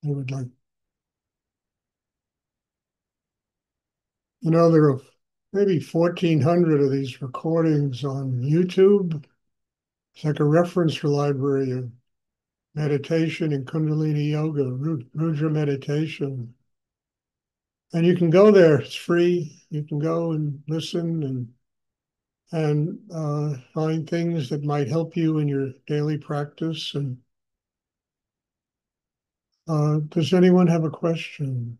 they would like. There are maybe 1,400 of these recordings on YouTube. It's like a reference library of meditation and Kundalini yoga, Rudra meditation. And you can go there. It's free. You can go and listen and find things that might help you in your daily practice. And does anyone have a question?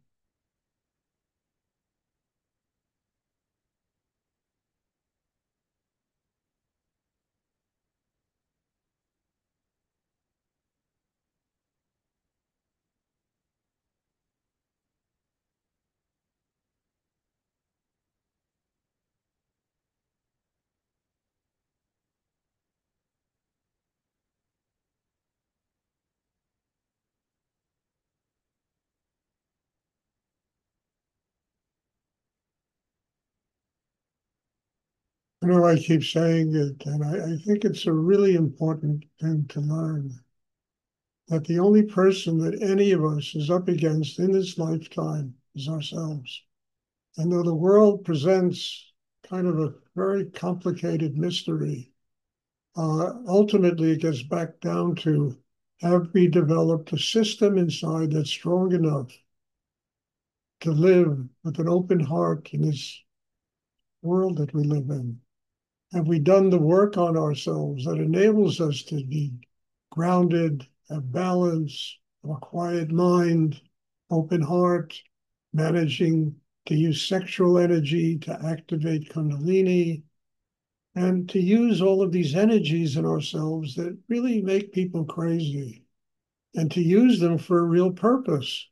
I keep saying it, and I think it's a really important thing to learn that the only person that any of us is up against in this lifetime is ourselves. And though the world presents kind of a very complicated mystery, ultimately it gets back down to have we developed a system inside that's strong enough to live with an open heart in this world that we live in? Have we done the work on ourselves that enables us to be grounded, have balance, have a quiet mind, open heart, managing to use sexual energy to activate Kundalini, and to use all of these energies in ourselves that really make people crazy, and to use them for a real purpose,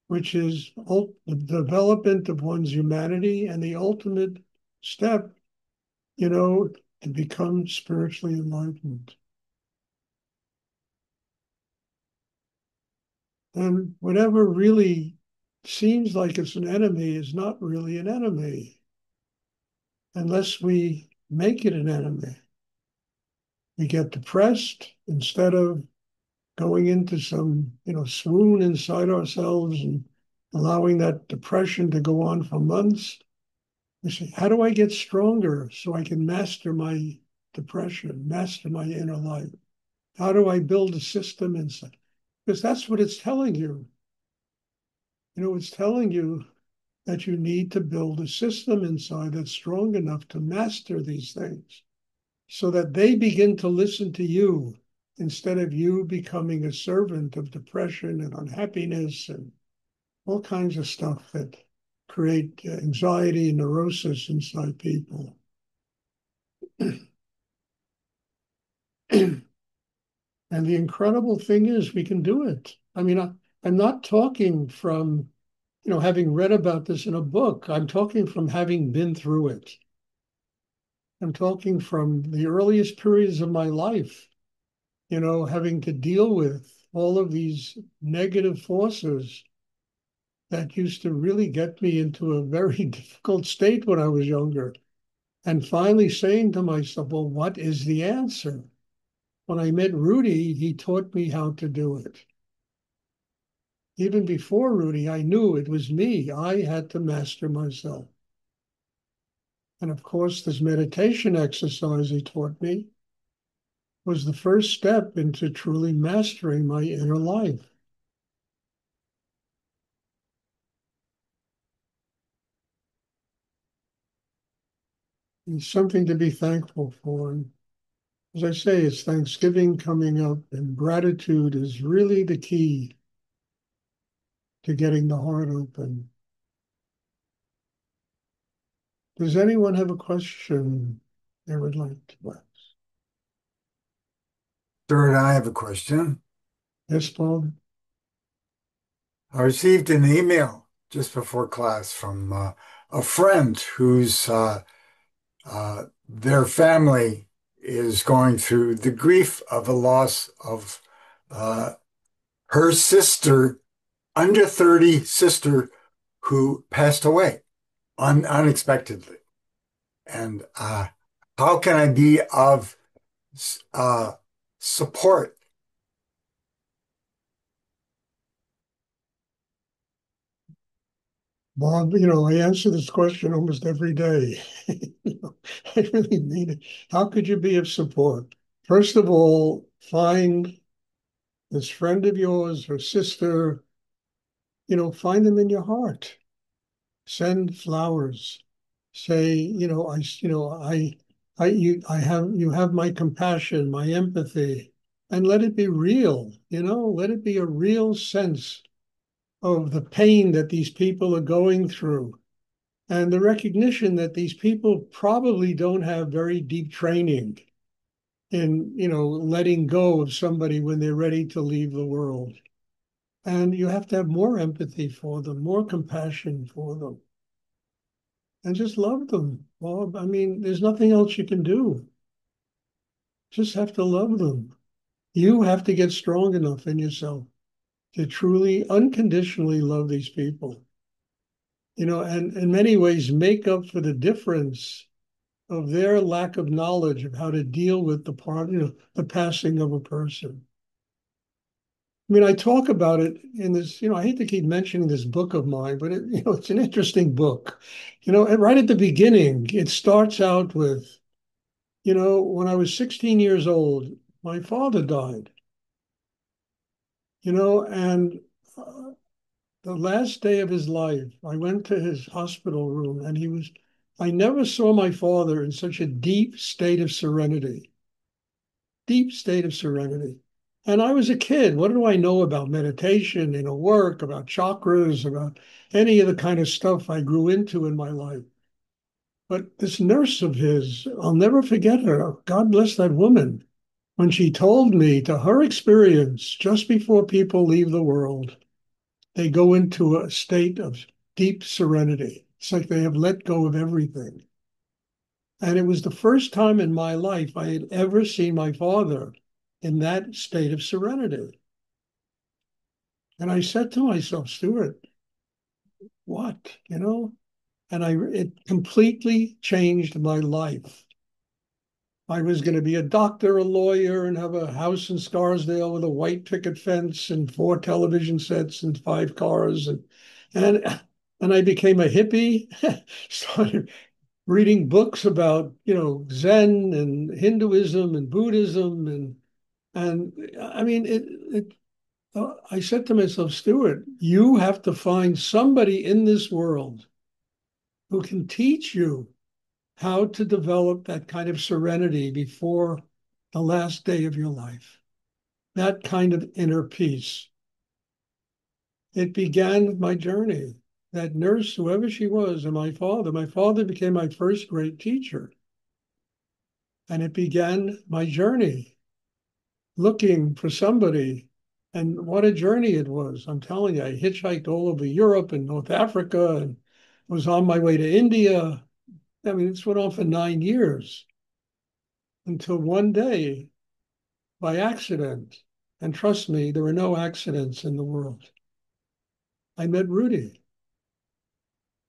which is the development of one's humanity and the ultimate step, you know, to become spiritually enlightened. And whatever really seems like it's an enemy is not really an enemy unless we make it an enemy. We get depressed instead of going into some, swoon inside ourselves and allowing that depression to go on for months. We say, how do I get stronger so I can master my depression, master my inner life? How do I build a system inside? Because that's what it's telling you. It's telling you that you need to build a system inside that's strong enough to master these things so that they begin to listen to you instead of you becoming a servant of depression and unhappiness and all kinds of stuff that create anxiety and neurosis inside people. And the incredible thing is we can do it. I mean, I'm not talking from, having read about this in a book. I'm talking from having been through it. I'm talking from the earliest periods of my life, having to deal with all of these negative forces that used to really get me into a very difficult state when I was younger. And finally saying to myself, well, what is the answer? When I met Rudy, he taught me how to do it. Even before Rudy, I knew it was me. I had to master myself. And of course, this meditation exercise he taught me was the first step into truly mastering my inner life. It's something to be thankful for. And as I say, it's Thanksgiving coming up, and gratitude is really the key to getting the heart open. Does anyone have a question they would like to ask? Stuart, I have a question. Yes, Paul? I received an email just before class from a friend whose their family is going through the grief of a loss of uh, her sister, under 30 sister, who passed away unexpectedly. And how can I be of uh, support? Bob, I answer this question almost every day. I really mean it. How could you be of support? First of all, find this friend of yours or sister, find them in your heart. Send flowers. Say, you have my compassion, my empathy, and let it be real, let it be a real sense of the pain that these people are going through and the recognition that these people probably don't have very deep training in, letting go of somebody when they're ready to leave the world. And you have to have more empathy for them, more compassion for them, and just love them. Well, I mean, there's nothing else you can do. Just have to love them. You have to get strong enough in yourself to truly, unconditionally love these people, and in many ways make up for the difference of their lack of knowledge of how to deal with the passing of a person. I mean, I talk about it in this, I hate to keep mentioning this book of mine, but it's an interesting book. Right at the beginning, it starts out with, when I was 16 years old, my father died, and the last day of his life, I went to his hospital room and I never saw my father in such a deep state of serenity. And I was a kid. What do I know about meditation, work, about chakras, about any of the kind of stuff I grew into in my life? But this nurse of his, I'll never forget her. God bless that woman. When she told me to her experience just before people leave the world, they go into a state of deep serenity. It's like they have let go of everything. And it was the first time in my life I had ever seen my father in that state of serenity. And I said to myself, Stuart, what? And it completely changed my life. I was going to be a doctor, a lawyer, and have a house in Scarsdale with a white picket fence and 4 television sets and 5 cars. And, and I became a hippie, started reading books about, Zen and Hinduism and Buddhism. And I mean, I said to myself, Stuart, you have to find somebody in this world who can teach you how to develop that kind of serenity before the last day of your life, that kind of inner peace. It began with my journey. That nurse, whoever she was, and my father became my first great teacher. And it began my journey looking for somebody. And what a journey it was. I'm telling you, I hitchhiked all over Europe and North Africa and was on my way to India. I mean, this went on for 9 years until one day, by accident, and trust me, there are no accidents in the world, I met Rudy.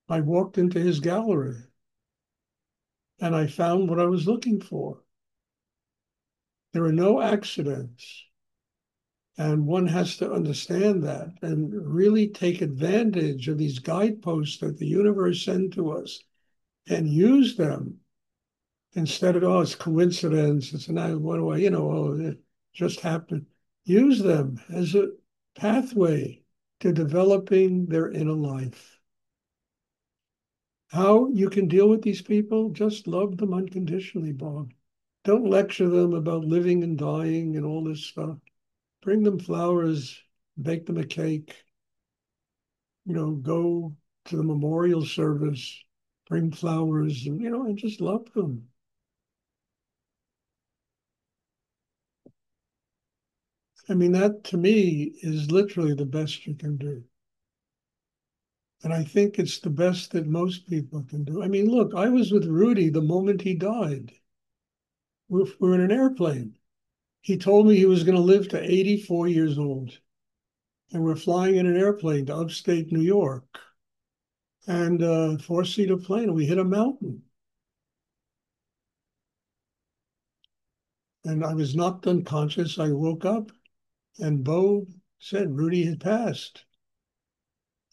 I walked into his gallery and I found what I was looking for. There are no accidents. And one has to understand that and really take advantage of these guideposts that the universe sends to us and use them instead of, oh, it's coincidence. It's not, what do I, oh, it just happened. Use them as a pathway to developing their inner life. How you can deal with these people, just love them unconditionally, Bob. Don't lecture them about living and dying and all this stuff. Bring them flowers, bake them a cake, go to the memorial service, bring flowers, and just love them. I mean, that to me is literally the best you can do. And I think it's the best that most people can do. I mean, look, I was with Rudy the moment he died. We're in an airplane. He told me he was going to live to 84 years old. And we're flying in an airplane to upstate New York. And four-seater plane, and we hit a mountain. And I was knocked unconscious. I woke up, and Bo said Rudy had passed.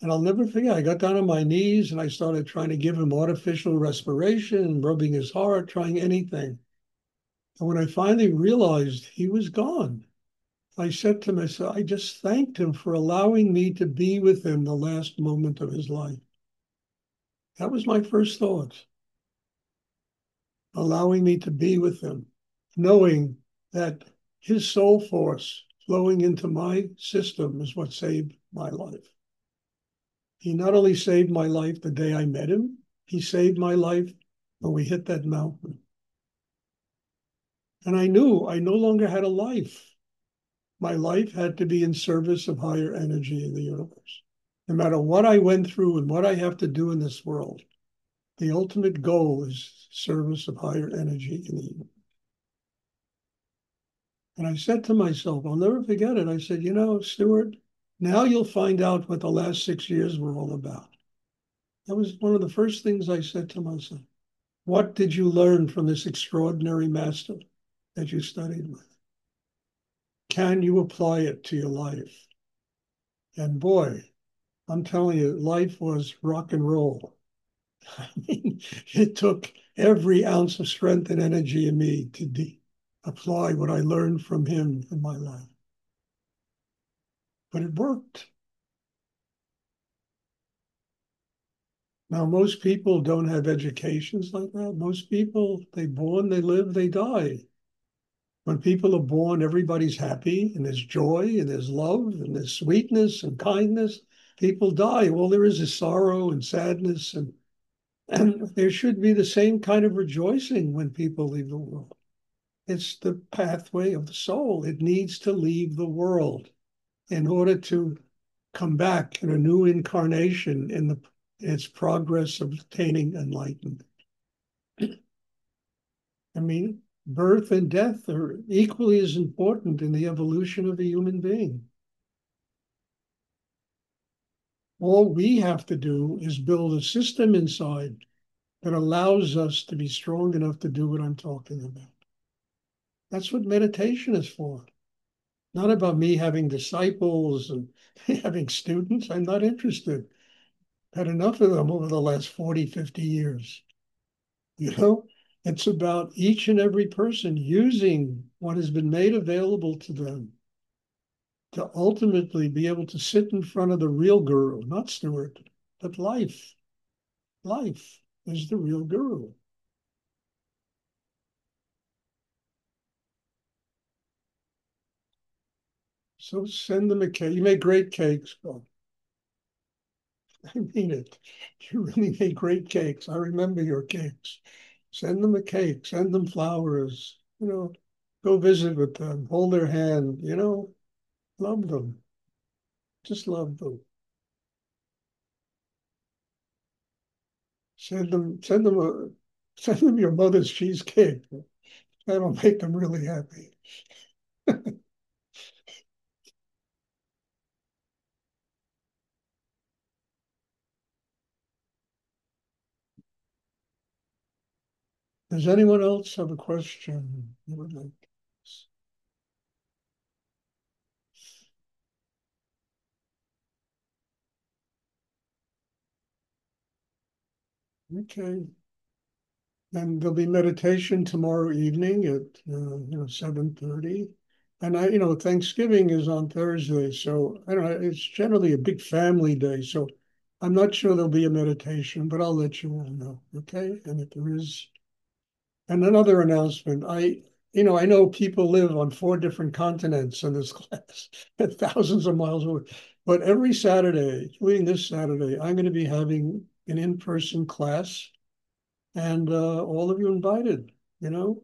And I'll never forget, I got down on my knees and I started trying to give him artificial respiration, rubbing his heart, trying anything. And when I finally realized he was gone, I said to myself, I just thanked him for allowing me to be with him the last moment of his life. That was my first thought, allowing me to be with him, knowing that his soul force flowing into my system is what saved my life. He not only saved my life the day I met him, he saved my life when we hit that mountain. And I knew I no longer had a life. My life had to be in service of higher energy in the universe. No matter what I went through and what I have to do in this world, the ultimate goal is service of higher energy in the universe. And I said to myself, I'll never forget it. I said, Stuart, now you'll find out what the last 6 years were all about. That was one of the first things I said to myself. What did you learn from this extraordinary master that you studied with? Can you apply it to your life? And boy, I'm telling you, life was rock and roll. I mean, it took every ounce of strength and energy in me to apply what I learned from him in my life. But it worked. Now, most people don't have educations like that. Most people, they born, they live, they die. When people are born, everybody's happy and there's joy and there's love and there's sweetness and kindness. People die. All there is sorrow and sadness. And there should be the same kind of rejoicing when people leave the world. It's the pathway of the soul. It needs to leave the world in order to come back in a new incarnation in its progress of attaining enlightenment. I mean, birth and death are equally as important in the evolution of a human being. All we have to do is build a system inside that allows us to be strong enough to do what I'm talking about. That's what meditation is for. Not about me having disciples and having students. I'm not interested. Had enough of them over the last 40, 50 years. You know, it's about each and every person using what has been made available to them to ultimately be able to sit in front of the real guru, not Stuart, but life. Life is the real guru. So send them a cake. You make great cakes, Bill. I mean it. You really make great cakes. I remember your cakes. Send them a cake, send them flowers, go visit with them, hold their hand, love them. Just love them. Send them your mother's cheesecake. That'll make them really happy. Does anyone else have a question you would like to ask? Okay. And there'll be meditation tomorrow evening at 7:30. And Thanksgiving is on Thursday, so I don't know, it's generally a big family day. So I'm not sure there'll be a meditation, but I'll let you all know. Okay. And if there is, and another announcement, I know people live on 4 different continents in this class, thousands of miles away. But every Saturday, including this Saturday, I'm going to be having an in-person class, and all of you invited. You know,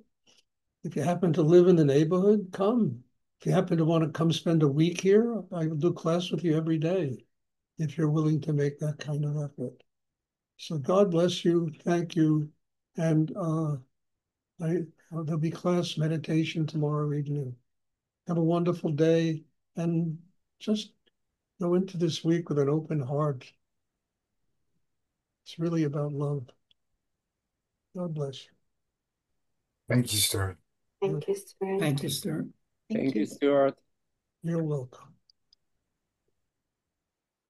if you happen to live in the neighborhood, come. If you happen to want to come spend a week here, I will do class with you every day if you're willing to make that kind of effort. So God bless you. Thank you. And there'll be class meditation tomorrow evening. Have a wonderful day and just go into this week with an open heart. It's really about love. God bless you. Thank you, Stuart. Thank you, Stuart. Thank you, Stuart. Thank Thank you. you, Stuart. You're welcome.